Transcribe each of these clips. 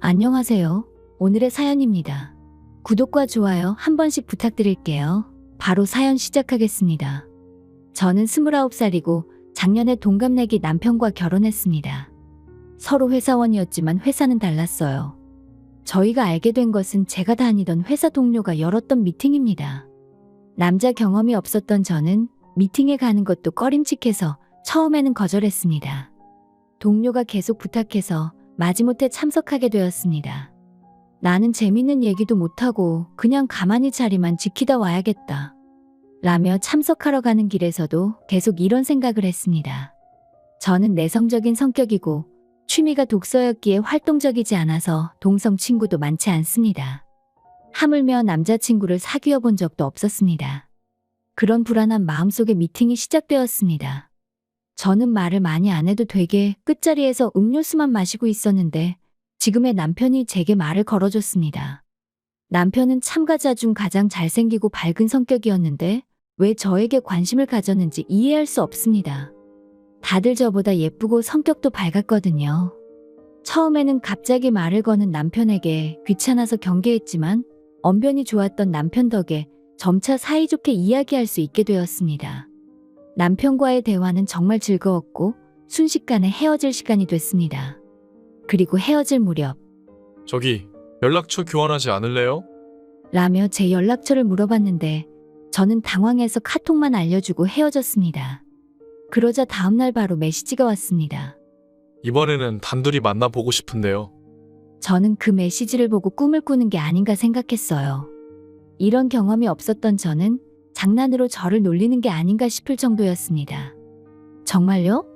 안녕하세요. 오늘의 사연입니다. 구독과 좋아요 한 번씩 부탁드릴게요. 바로 사연 시작하겠습니다. 저는 29살이고 작년에 동갑내기 남편과 결혼했습니다. 서로 회사원이었지만 회사는 달랐어요. 저희가 알게 된 것은 제가 다니던 회사 동료가 열었던 미팅입니다. 남자 경험이 없었던 저는 미팅에 가는 것도 꺼림칙해서 처음에는 거절했습니다. 동료가 계속 부탁해서 마지못해 참석하게 되었습니다. 나는 재밌는 얘기도 못하고 그냥 가만히 자리만 지키다 와야겠다. 라며 참석하러 가는 길에서도 계속 이런 생각을 했습니다. 저는 내성적인 성격이고 취미가 독서였기에 활동적이지 않아서 동성 친구도 많지 않습니다. 하물며 남자친구를 사귀어 본 적도 없었습니다. 그런 불안한 마음속에 미팅이 시작되었습니다. 저는 말을 많이 안 해도 되게 끝자리에서 음료수만 마시고 있었는데 지금의 남편이 제게 말을 걸어줬습니다. 남편은 참가자 중 가장 잘생기고 밝은 성격이었는데 왜 저에게 관심을 가졌는지 이해할 수 없습니다. 다들 저보다 예쁘고 성격도 밝았거든요. 처음에는 갑자기 말을 거는 남편에게 귀찮아서 경계했지만 언변이 좋았던 남편 덕에 점차 사이좋게 이야기할 수 있게 되었습니다. 남편과의 대화는 정말 즐거웠고 순식간에 헤어질 시간이 됐습니다. 그리고 헤어질 무렵 저기 연락처 교환하지 않을래요? 라며 제 연락처를 물어봤는데 저는 당황해서 카톡만 알려주고 헤어졌습니다. 그러자 다음날 바로 메시지가 왔습니다. 이번에는 단둘이 만나보고 싶은데요. 저는 그 메시지를 보고 꿈을 꾸는 게 아닌가 생각했어요. 이런 경험이 없었던 저는 장난으로 저를 놀리는 게 아닌가 싶을 정도였습니다. 정말요?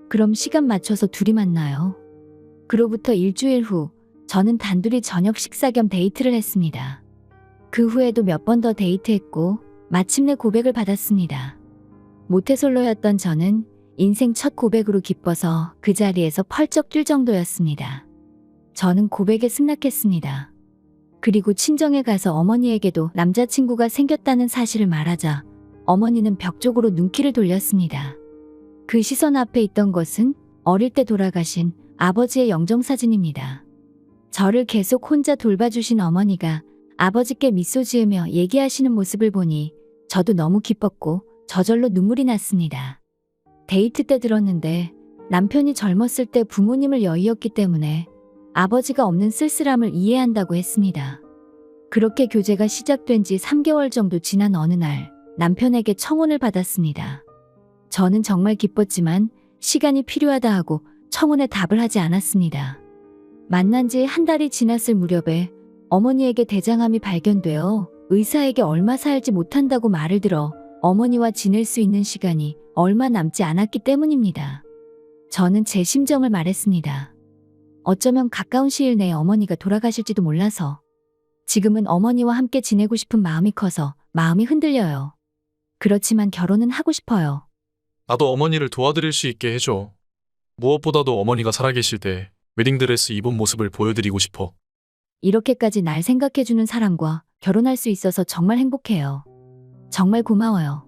그럼 시간 맞춰서 둘이 만나요. 그로부터 일주일 후 저는 단둘이 저녁 식사 겸 데이트를 했습니다. 그 후에도 몇 번 더 데이트했고 마침내 고백을 받았습니다. 모태솔로였던 저는 인생 첫 고백으로 기뻐서 그 자리에서 펄쩍 뛸 정도였습니다. 저는 고백에 승낙했습니다. 그리고 친정에 가서 어머니에게도 남자친구가 생겼다는 사실을 말하자 어머니는 벽 쪽으로 눈길을 돌렸습니다. 그 시선 앞에 있던 것은 어릴 때 돌아가신 아버지의 영정사진입니다. 저를 계속 혼자 돌봐주신 어머니가 아버지께 미소 지으며 얘기하시는 모습을 보니 저도 너무 기뻤고 저절로 눈물이 났습니다. 데이트 때 들었는데 남편이 젊었을 때 부모님을 여의었기 때문에 아버지가 없는 쓸쓸함을 이해한다고 했습니다. 그렇게 교제가 시작된 지 3개월 정도 지난 어느 날 남편에게 청혼을 받았습니다. 저는 정말 기뻤지만 시간이 필요하다 하고 청혼에 답을 하지 않았습니다. 만난 지 한 달이 지났을 무렵에 어머니에게 대장암이 발견되어 의사에게 얼마 살지 못한다고 말을 들어 어머니와 지낼 수 있는 시간이 얼마 남지 않았기 때문입니다. 저는 제 심정을 말했습니다. 어쩌면 가까운 시일 내에 어머니가 돌아가실지도 몰라서 지금은 어머니와 함께 지내고 싶은 마음이 커서 마음이 흔들려요. 그렇지만 결혼은 하고 싶어요. 나도 어머니를 도와드릴 수 있게 해줘. 무엇보다도 어머니가 살아계실 때 웨딩드레스 입은 모습을 보여드리고 싶어. 이렇게까지 날 생각해주는 사람과 결혼할 수 있어서 정말 행복해요. 정말 고마워요.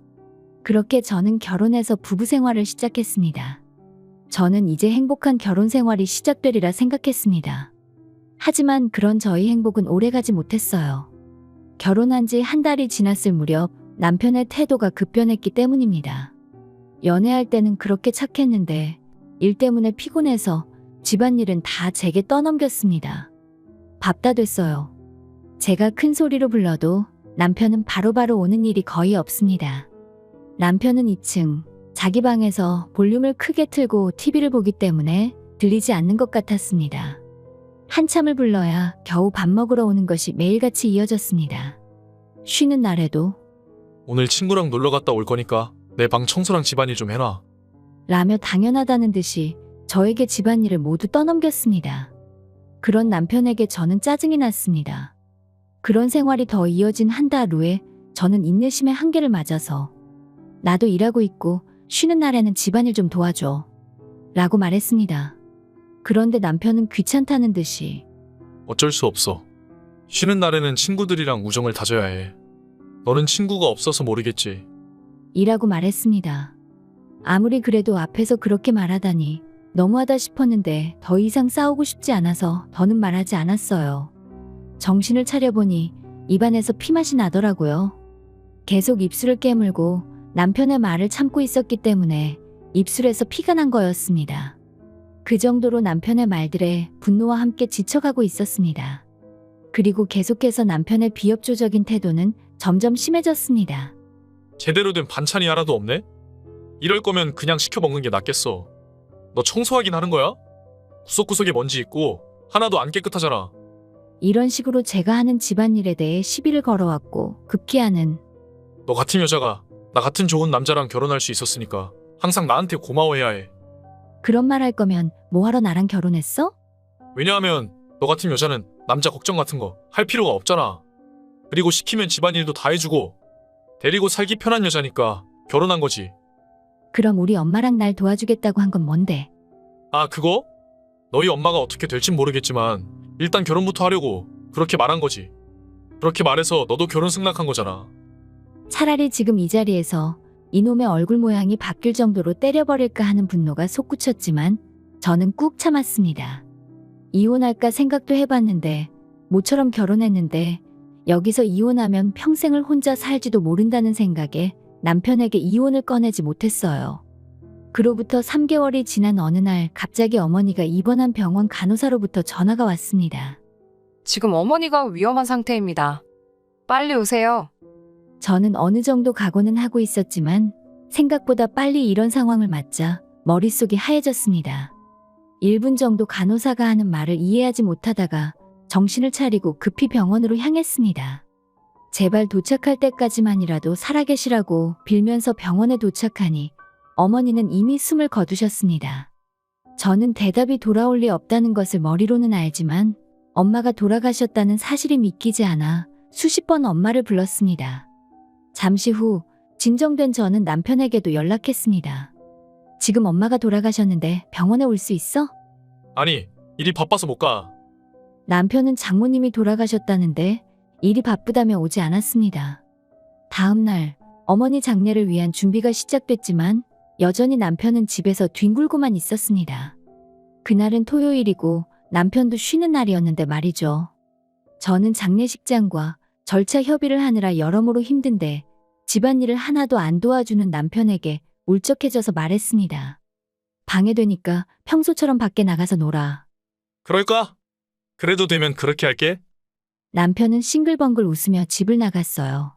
그렇게 저는 결혼해서 부부 생활을 시작했습니다. 저는 이제 행복한 결혼 생활이 시작되리라 생각했습니다. 하지만 그런 저희 행복은 오래가지 못했어요. 결혼한 지 한 달이 지났을 무렵 남편의 태도가 급변했기 때문입니다. 연애할 때는 그렇게 착했는데 일 때문에 피곤해서 집안일은 다 제게 떠넘겼습니다. 밥 다 됐어요. 제가 큰 소리로 불러도 남편은 바로바로 오는 일이 거의 없습니다. 남편은 2층 자기 방에서 볼륨을 크게 틀고 TV를 보기 때문에 들리지 않는 것 같았습니다. 한참을 불러야 겨우 밥 먹으러 오는 것이 매일같이 이어졌습니다. 쉬는 날에도 오늘 친구랑 놀러 갔다 올 거니까 내 방 청소랑 집안일 좀 해놔. 라며 당연하다는 듯이 저에게 집안일을 모두 떠넘겼습니다. 그런 남편에게 저는 짜증이 났습니다. 그런 생활이 더 이어진 한 달 후에 저는 인내심의 한계를 맞아서 나도 일하고 있고 쉬는 날에는 집안일 좀 도와줘 라고 말했습니다. 그런데 남편은 귀찮다는 듯이 어쩔 수 없어. 쉬는 날에는 친구들이랑 우정을 다져야 해. 너는 친구가 없어서 모르겠지. 이라고 말했습니다. 아무리 그래도 앞에서 그렇게 말하다니 너무하다 싶었는데 더 이상 싸우고 싶지 않아서 더는 말하지 않았어요. 정신을 차려보니 입안에서 피맛이 나더라고요. 계속 입술을 깨물고 남편의 말을 참고 있었기 때문에 입술에서 피가 난 거였습니다. 그 정도로 남편의 말들에 분노와 함께 지쳐가고 있었습니다. 그리고 계속해서 남편의 비협조적인 태도는 점점 심해졌습니다. 제대로 된 반찬이 하나도 없네? 이럴 거면 그냥 시켜 먹는 게 낫겠어. 너 청소하긴 하는 거야? 구석구석에 먼지 있고 하나도 안 깨끗하잖아. 이런 식으로 제가 하는 집안일에 대해 시비를 걸어왔고 급기야는 너 같은 여자가 나 같은 좋은 남자랑 결혼할 수 있었으니까 항상 나한테 고마워해야 해. 그런 말 할 거면 뭐하러 나랑 결혼했어? 왜냐하면 너 같은 여자는 남자 걱정 같은 거 할 필요가 없잖아. 그리고 시키면 집안일도 다 해주고 데리고 살기 편한 여자니까 결혼한 거지. 그럼 우리 엄마랑 날 도와주겠다고 한 건 뭔데? 아, 그거? 너희 엄마가 어떻게 될진 모르겠지만 일단 결혼부터 하려고 그렇게 말한 거지. 그렇게 말해서 너도 결혼 승낙한 거잖아. 차라리 지금 이 자리에서 이놈의 얼굴 모양이 바뀔 정도로 때려버릴까 하는 분노가 솟구쳤지만 저는 꾹 참았습니다. 이혼할까 생각도 해봤는데 모처럼 결혼했는데 여기서 이혼하면 평생을 혼자 살지도 모른다는 생각에 남편에게 이혼을 꺼내지 못했어요. 그로부터 3개월이 지난 어느 날 갑자기 어머니가 입원한 병원 간호사로부터 전화가 왔습니다. 지금 어머니가 위험한 상태입니다. 빨리 오세요. 저는 어느 정도 각오는 하고 있었지만 생각보다 빨리 이런 상황을 맞자 머릿속이 하얘졌습니다. 1분 정도 간호사가 하는 말을 이해하지 못하다가 정신을 차리고 급히 병원으로 향했습니다. 제발 도착할 때까지만이라도 살아계시라고 빌면서 병원에 도착하니 어머니는 이미 숨을 거두셨습니다. 저는 대답이 돌아올 리 없다는 것을 머리로는 알지만 엄마가 돌아가셨다는 사실이 믿기지 않아 수십 번 엄마를 불렀습니다. 잠시 후 진정된 저는 남편에게도 연락했습니다. 지금 엄마가 돌아가셨는데 병원에 올 수 있어? 아니, 일이 바빠서 못 가. 남편은 장모님이 돌아가셨다는데 일이 바쁘다며 오지 않았습니다. 다음 날 어머니 장례를 위한 준비가 시작됐지만 여전히 남편은 집에서 뒹굴고만 있었습니다. 그날은 토요일이고 남편도 쉬는 날이었는데 말이죠. 저는 장례식장과 절차 협의를 하느라 여러모로 힘든데 집안일을 하나도 안 도와주는 남편에게 울적해져서 말했습니다. 방해되니까 평소처럼 밖에 나가서 놀아. 그럴까? 그래도 되면 그렇게 할게. 남편은 싱글벙글 웃으며 집을 나갔어요.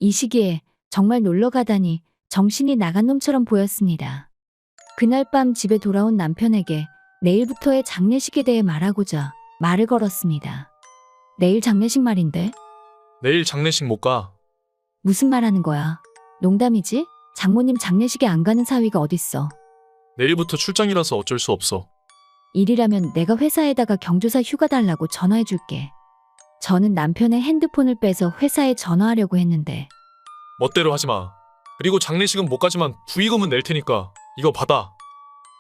이 시기에 정말 놀러 가다니 정신이 나간 놈처럼 보였습니다. 그날 밤 집에 돌아온 남편에게 내일부터의 장례식에 대해 말하고자 말을 걸었습니다. 내일 장례식 말인데? 내일 장례식 못 가. 무슨 말 하는 거야? 농담이지? 장모님 장례식에 안 가는 사위가 어딨어. 내일부터 출장이라서 어쩔 수 없어. 일이라면 내가 회사에다가 경조사 휴가 달라고 전화해줄게. 저는 남편의 핸드폰을 빼서 회사에 전화하려고 했는데 멋대로 하지 마. 그리고 장례식은 못 가지만 부의금은 낼 테니까 이거 받아.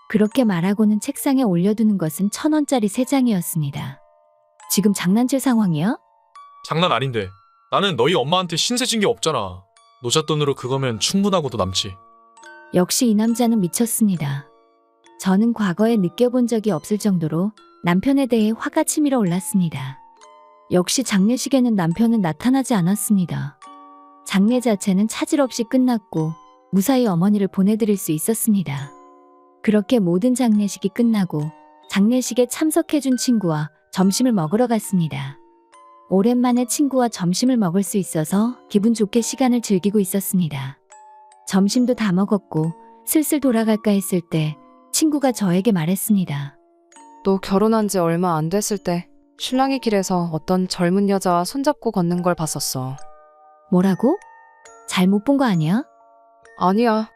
그렇게 말하고는 책상에 올려두는 것은 1,000원짜리 3장이었습니다. 지금 장난칠 상황이야? 장난 아닌데. 나는 너희 엄마한테 신세 진 게 없잖아. 노잣돈으로 그거면 충분하고도 남지. 역시 이 남자는 미쳤습니다. 저는 과거에 느껴본 적이 없을 정도로 남편에 대해 화가 치밀어 올랐습니다. 역시 장례식에는 남편은 나타나지 않았습니다. 장례 자체는 차질 없이 끝났고 무사히 어머니를 보내드릴 수 있었습니다. 그렇게 모든 장례식이 끝나고 장례식에 참석해준 친구와 점심을 먹으러 갔습니다. 오랜만에 친구와 점심을 먹을 수 있어서 기분 좋게 시간을 즐기고 있었습니다. 점심도 다 먹었고 슬슬 돌아갈까 했을 때 친구가 저에게 말했습니다. 너 결혼한 지 얼마 안 됐을 때 신랑이 길에서 어떤 젊은 여자와 손잡고 걷는 걸 봤었어. 뭐라고? 잘못 본 거 아니야? 아니야.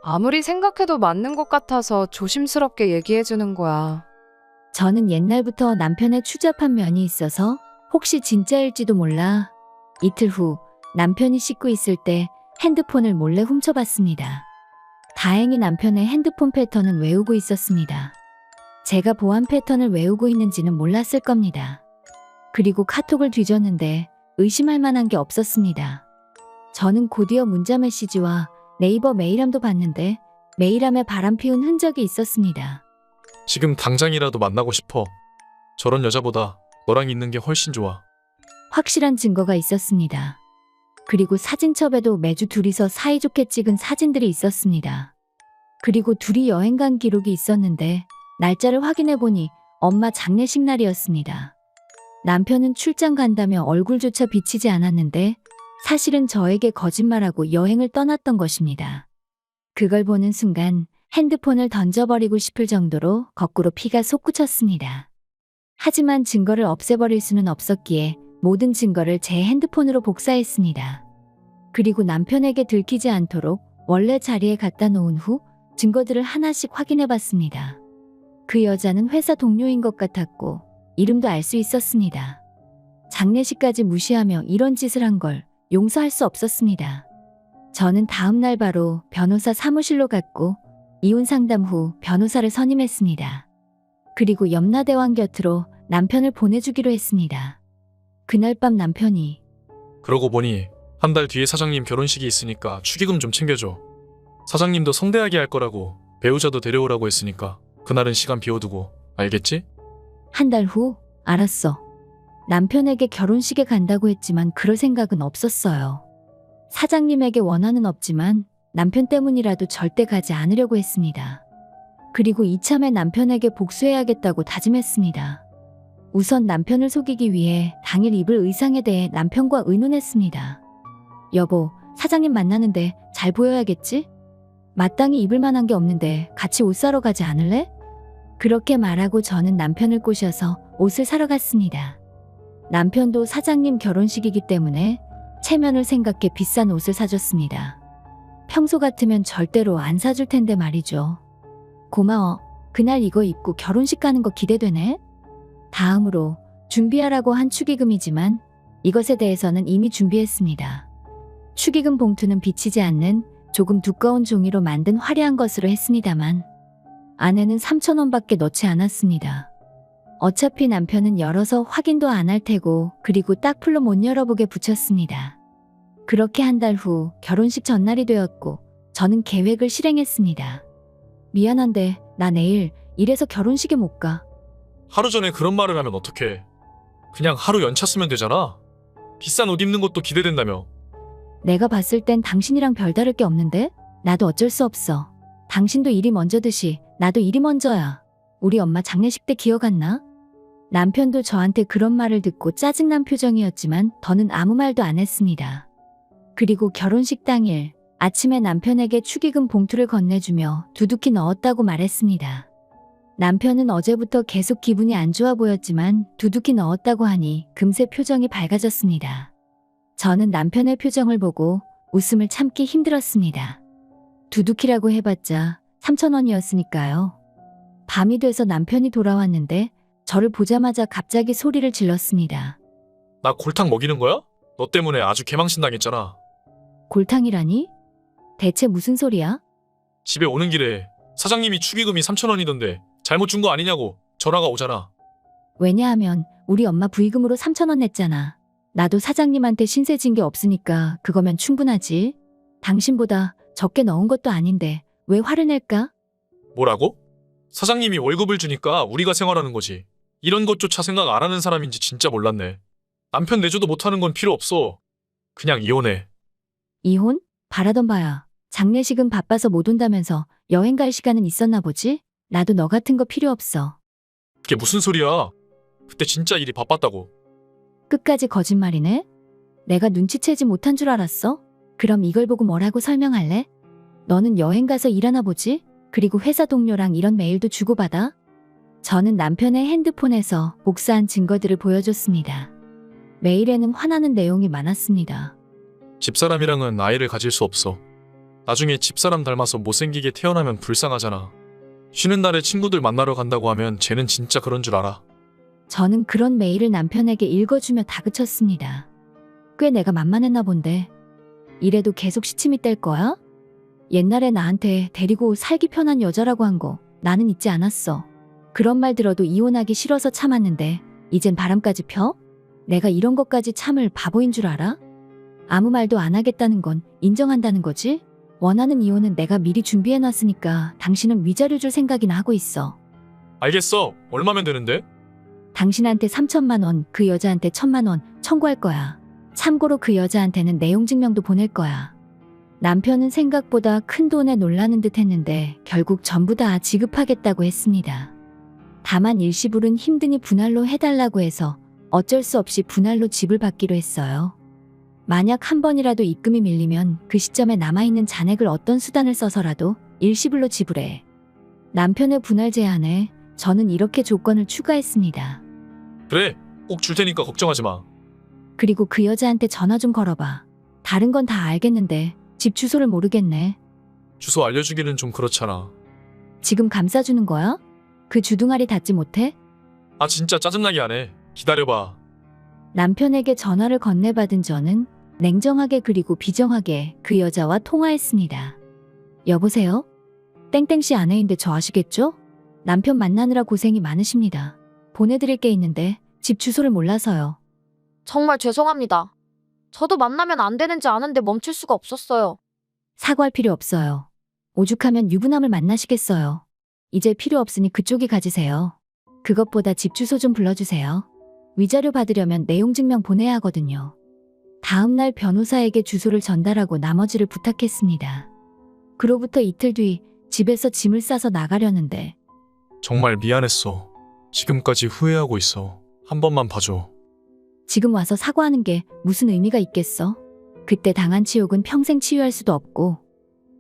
아무리 생각해도 맞는 것 같아서 조심스럽게 얘기해주는 거야. 저는 옛날부터 남편의 추잡한 면이 있어서 혹시 진짜일지도 몰라 이틀 후 남편이 씻고 있을 때 핸드폰을 몰래 훔쳐봤습니다. 다행히 남편의 핸드폰 패턴은 외우고 있었습니다. 제가 보안 패턴을 외우고 있는지는 몰랐을 겁니다. 그리고 카톡을 뒤졌는데 의심할 만한 게 없었습니다. 저는 곧이어 문자 메시지와 네이버 메일함도 봤는데 메일함에 바람 피운 흔적이 있었습니다. 지금 당장이라도 만나고 싶어. 저런 여자보다 너랑 있는 게 훨씬 좋아. 확실한 증거가 있었습니다. 그리고 사진첩에도 매주 둘이서 사이좋게 찍은 사진들이 있었습니다. 그리고 둘이 여행 간 기록이 있었는데 날짜를 확인해 보니 엄마 장례식 날이었습니다. 남편은 출장 간다며 얼굴조차 비치지 않았는데 사실은 저에게 거짓말하고 여행을 떠났던 것입니다. 그걸 보는 순간 핸드폰을 던져버리고 싶을 정도로 거꾸로 피가 솟구쳤습니다. 하지만 증거를 없애버릴 수는 없었기에 모든 증거를 제 핸드폰으로 복사했습니다. 그리고 남편에게 들키지 않도록 원래 자리에 갖다 놓은 후 증거들을 하나씩 확인해 봤습니다. 그 여자는 회사 동료인 것 같았고 이름도 알 수 있었습니다. 장례식까지 무시하며 이런 짓을 한 걸 용서할 수 없었습니다. 저는 다음 날 바로 변호사 사무실로 갔고 이혼 상담 후 변호사를 선임했습니다. 그리고 염라대왕 곁으로 남편을 보내주기로 했습니다. 그날 밤 남편이 그러고 보니 한 달 뒤에 사장님 결혼식이 있으니까 축의금 좀 챙겨줘. 사장님도 성대하게 할 거라고 배우자도 데려오라고 했으니까 그날은 시간 비워두고. 알겠지? 한 달 후 알았어. 남편에게 결혼식에 간다고 했지만 그럴 생각은 없었어요. 사장님에게 원한은 없지만 남편 때문이라도 절대 가지 않으려고 했습니다. 그리고 이참에 남편에게 복수해야겠다고 다짐했습니다. 우선 남편을 속이기 위해 당일 입을 의상에 대해 남편과 의논했습니다. 여보, 사장님 만나는데 잘 보여야겠지? 마땅히 입을 만한 게 없는데 같이 옷 사러 가지 않을래? 그렇게 말하고 저는 남편을 꼬셔서 옷을 사러 갔습니다. 남편도 사장님 결혼식이기 때문에 체면을 생각해 비싼 옷을 사줬습니다. 평소 같으면 절대로 안 사줄 텐데 말이죠. 고마워. 그날 이거 입고 결혼식 가는 거 기대되네? 다음으로 준비하라고 한 축의금이지만 이것에 대해서는 이미 준비했습니다. 축의금 봉투는 비치지 않는 조금 두꺼운 종이로 만든 화려한 것으로 했습니다만 안에는 3,000원밖에 넣지 않았습니다. 어차피 남편은 열어서 확인도 안 할 테고 그리고 딱풀로 못 열어보게 붙였습니다. 그렇게 한 달 후 결혼식 전날이 되었고 저는 계획을 실행했습니다. 미안한데 나 내일 이래서 결혼식에 못 가. 하루 전에 그런 말을 하면 어떡해. 그냥 하루 연차 쓰면 되잖아. 비싼 옷 입는 것도 기대된다며. 내가 봤을 땐 당신이랑 별다를 게 없는데? 나도 어쩔 수 없어. 당신도 일이 먼저듯이 나도 일이 먼저야. 우리 엄마 장례식 때 기억 안 나? 남편도 저한테 그런 말을 듣고 짜증난 표정이었지만 더는 아무 말도 안 했습니다. 그리고 결혼식 당일 아침에 남편에게 축의금 봉투를 건네주며 두둑히 넣었다고 말했습니다. 남편은 어제부터 계속 기분이 안 좋아 보였지만 두둑히 넣었다고 하니 금세 표정이 밝아졌습니다. 저는 남편의 표정을 보고 웃음을 참기 힘들었습니다. 두둑히라고 해봤자 3,000원이었으니까요. 밤이 돼서 남편이 돌아왔는데 저를 보자마자 갑자기 소리를 질렀습니다. 나 골탕 먹이는 거야? 너 때문에 아주 개망신 당했잖아. 골탕이라니? 대체 무슨 소리야? 집에 오는 길에 사장님이 축의금이 3,000원이던데 잘못 준 거 아니냐고 전화가 오잖아. 왜냐하면 우리 엄마 부의금으로 3,000원 냈잖아. 나도 사장님한테 신세 진 게 없으니까 그거면 충분하지. 당신보다 적게 넣은 것도 아닌데 왜 화를 낼까? 뭐라고? 사장님이 월급을 주니까 우리가 생활하는 거지. 이런 것조차 생각 안 하는 사람인지 진짜 몰랐네. 남편 내줘도 못하는 건 필요 없어. 그냥 이혼해. 이혼? 바라던 바야. 장례식은 바빠서 못 온다면서 여행 갈 시간은 있었나 보지? 나도 너 같은 거 필요 없어. 그게 무슨 소리야. 그때 진짜 일이 바빴다고. 끝까지 거짓말이네? 내가 눈치채지 못한 줄 알았어? 그럼 이걸 보고 뭐라고 설명할래? 너는 여행 가서 일하나 보지? 그리고 회사 동료랑 이런 메일도 주고받아? 저는 남편의 핸드폰에서 복사한 증거들을 보여줬습니다. 메일에는 화나는 내용이 많았습니다. 집사람이랑은 아이를 가질 수 없어. 나중에 집사람 닮아서 못생기게 태어나면 불쌍하잖아. 쉬는 날에 친구들 만나러 간다고 하면 쟤는 진짜 그런 줄 알아. 저는 그런 메일을 남편에게 읽어주며 다그쳤습니다. 꽤 내가 만만했나 본데. 이래도 계속 시침이 뗄 거야? 옛날에 나한테 데리고 살기 편한 여자라고 한 거 나는 잊지 않았어. 그런 말 들어도 이혼하기 싫어서 참았는데 이젠 바람까지 펴? 내가 이런 것까지 참을 바보인 줄 알아? 아무 말도 안 하겠다는 건 인정한다는 거지? 원하는 이혼은 내가 미리 준비해놨으니까 당신은 위자료 줄 생각이나 하고 있어. 알겠어. 얼마면 되는데? 당신한테 3천만 원, 그 여자한테 1천만 원 청구할 거야. 참고로 그 여자한테는 내용 증명도 보낼 거야. 남편은 생각보다 큰 돈에 놀라는 듯 했는데 결국 전부 다 지급하겠다고 했습니다. 다만 일시불은 힘드니 분할로 해달라고 해서 어쩔 수 없이 분할로 집을 받기로 했어요. 만약 한 번이라도 입금이 밀리면 그 시점에 남아있는 잔액을 어떤 수단을 써서라도 일시불로 지불해. 남편의 분할 제안에 저는 이렇게 조건을 추가했습니다. 그래. 꼭 줄 테니까 걱정하지 마. 그리고 그 여자한테 전화 좀 걸어봐. 다른 건 다 알겠는데 집 주소를 모르겠네. 주소 알려주기는 좀 그렇잖아. 지금 감싸주는 거야? 그 주둥아리 닿지 못해? 아 진짜 짜증나게 하네. 기다려봐. 남편에게 전화를 건네받은 저는 냉정하게 그리고 비정하게 그 여자와 통화했습니다. 여보세요? 땡땡씨 아내인데 저 아시겠죠? 남편 만나느라 고생이 많으십니다. 보내드릴 게 있는데 집 주소를 몰라서요. 정말 죄송합니다. 저도 만나면 안 되는지 아는데 멈출 수가 없었어요. 사과할 필요 없어요. 오죽하면 유부남을 만나시겠어요. 이제 필요 없으니 그쪽이 가지세요. 그것보다 집 주소 좀 불러주세요. 위자료 받으려면 내용 증명 보내야 하거든요. 다음 날 변호사에게 주소를 전달하고 나머지를 부탁했습니다. 그로부터 이틀 뒤 집에서 짐을 싸서 나가려는데 정말 미안했어. 지금까지 후회하고 있어. 한 번만 봐줘. 지금 와서 사과하는 게 무슨 의미가 있겠어? 그때 당한 치욕은 평생 치유할 수도 없고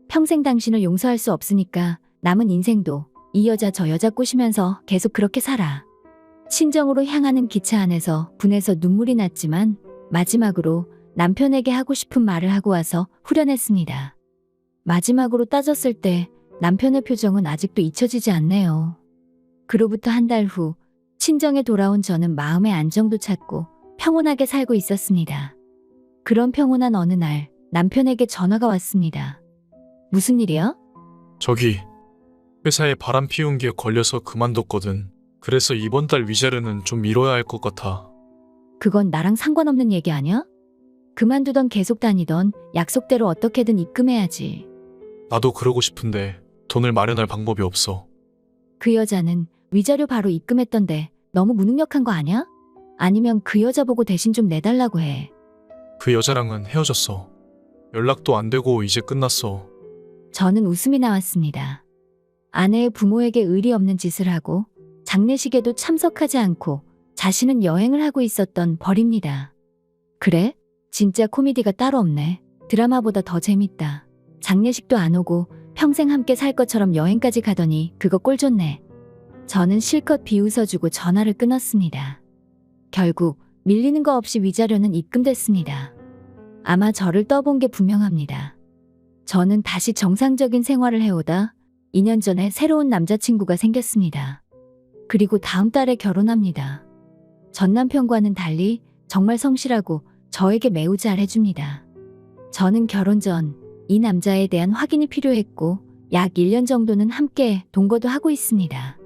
평생 당신을 용서할 수 없으니까 남은 인생도 이 여자 저 여자 꼬시면서 계속 그렇게 살아. 친정으로 향하는 기차 안에서 분해서 눈물이 났지만 마지막으로 남편에게 하고 싶은 말을 하고 와서 후련했습니다. 마지막으로 따졌을 때 남편의 표정은 아직도 잊혀지지 않네요. 그로부터 한 달 후 친정에 돌아온 저는 마음의 안정도 찾고 평온하게 살고 있었습니다. 그런 평온한 어느 날 남편에게 전화가 왔습니다. 무슨 일이야? 저기 회사에 바람 피운 게 걸려서 그만뒀거든. 그래서 이번 달 위자료는 좀 미뤄야 할 것 같아. 그건 나랑 상관없는 얘기 아니야? 그만두던 계속 다니던 약속대로 어떻게든 입금해야지. 나도 그러고 싶은데 돈을 마련할 방법이 없어. 그 여자는 위자료 바로 입금했던데 너무 무능력한 거 아니야? 아니면 그 여자 보고 대신 좀 내달라고 해. 그 여자랑은 헤어졌어. 연락도 안 되고 이제 끝났어. 저는 웃음이 나왔습니다. 아내의 부모에게 의리 없는 짓을 하고 장례식에도 참석하지 않고 자신은 여행을 하고 있었던 벌입니다. 그래? 진짜 코미디가 따로 없네. 드라마보다 더 재밌다. 장례식도 안 오고 평생 함께 살 것처럼 여행까지 가더니 그거 꼴 좋네. 저는 실컷 비웃어주고 전화를 끊었습니다. 결국 밀리는 거 없이 위자료는 입금됐습니다. 아마 저를 떠본 게 분명합니다. 저는 다시 정상적인 생활을 해오다 2년 전에 새로운 남자친구가 생겼습니다. 그리고 다음 달에 결혼합니다. 전 남편과는 달리 정말 성실하고 저에게 매우 잘 해줍니다. 저는 결혼 전 이 남자에 대한 확인이 필요했고 약 1년 정도는 함께 동거도 하고 있습니다.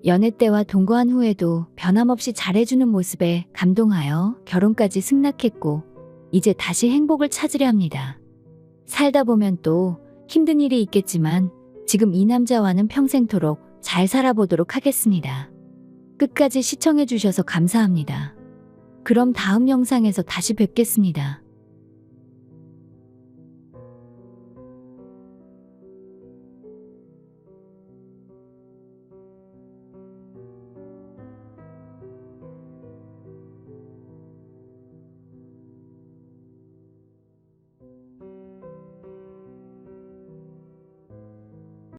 연애 때와 동거한 후에도 변함없이 잘해주는 모습에 감동하여 결혼까지 승낙했고 이제 다시 행복을 찾으려 합니다. 살다 보면 또 힘든 일이 있겠지만 지금 이 남자와는 평생토록 잘 살아보도록 하겠습니다. 끝까지 시청해주셔서 감사합니다. 그럼 다음 영상에서 다시 뵙겠습니다.